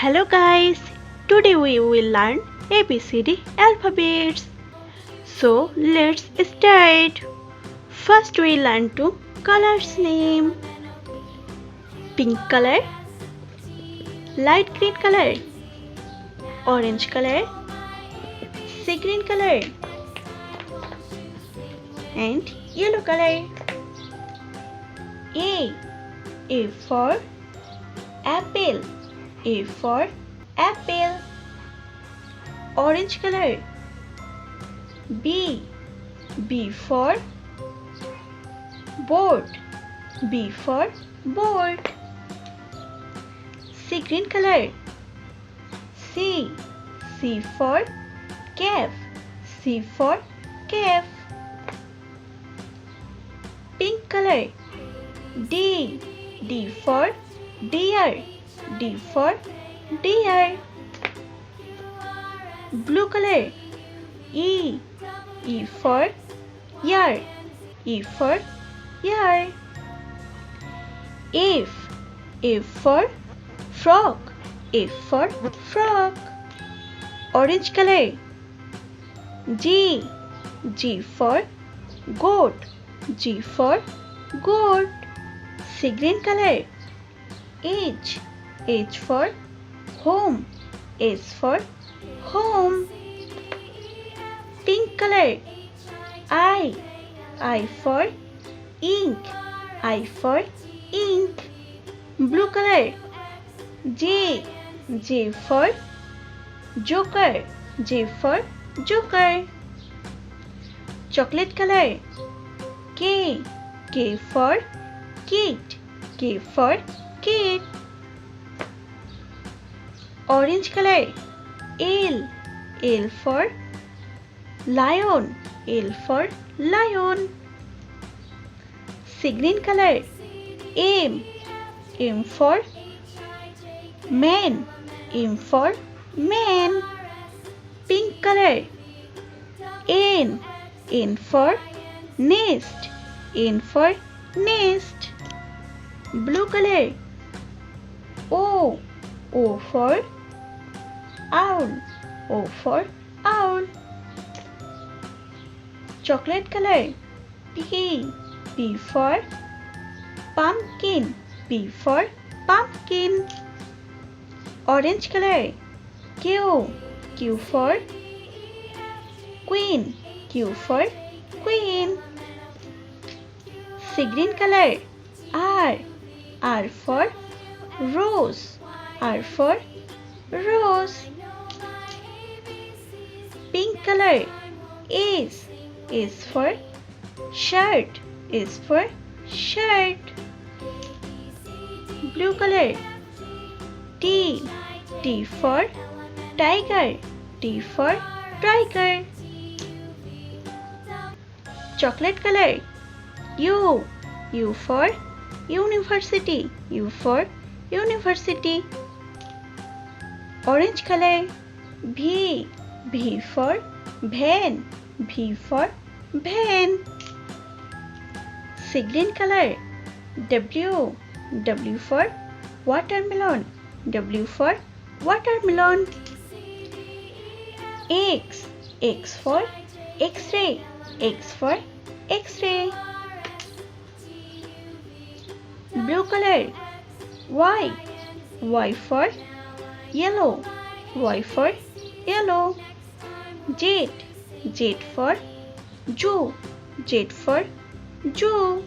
Hello guys, today we will learn ABCD alphabets. So let's start. First we learn to colors name. Pink color, light green color, orange color, sea green color and yellow color. A for apple. A for apple. Orange color. B for board. B for board. Sea green color. C for calf. C for calf. Pink color. D for deer. D for deer. Blue color. E for ear. E for ear. F for frog. F for frog. Orange color. G for goat. G for goat. Sea green color. H for home. H for home. Pink color. I for ink. I for ink. Blue color. J for joker. J for joker. Chocolate color. K for kit. K for kit. Orange color. L for lion. L for lion. Sea green color. M for man. M for man. Pink color. N for nest. N for nest. Blue color. O for owl. O for owl. Chocolate color. P for pumpkin. P for pumpkin. Orange color. Q for queen. Q for queen. Sea green color. R for rose. R for rose. Pink color. S for shirt. S for shirt. Blue color. T for tiger. T for tiger. Chocolate color. U for university. U for university. Orange color. V for van. V for van. Sea green color. W for watermelon. W for watermelon. X for X-ray. X for X-ray. Blue color. Y for yellow. Y for yellow. Z for zoo. Z for zoo.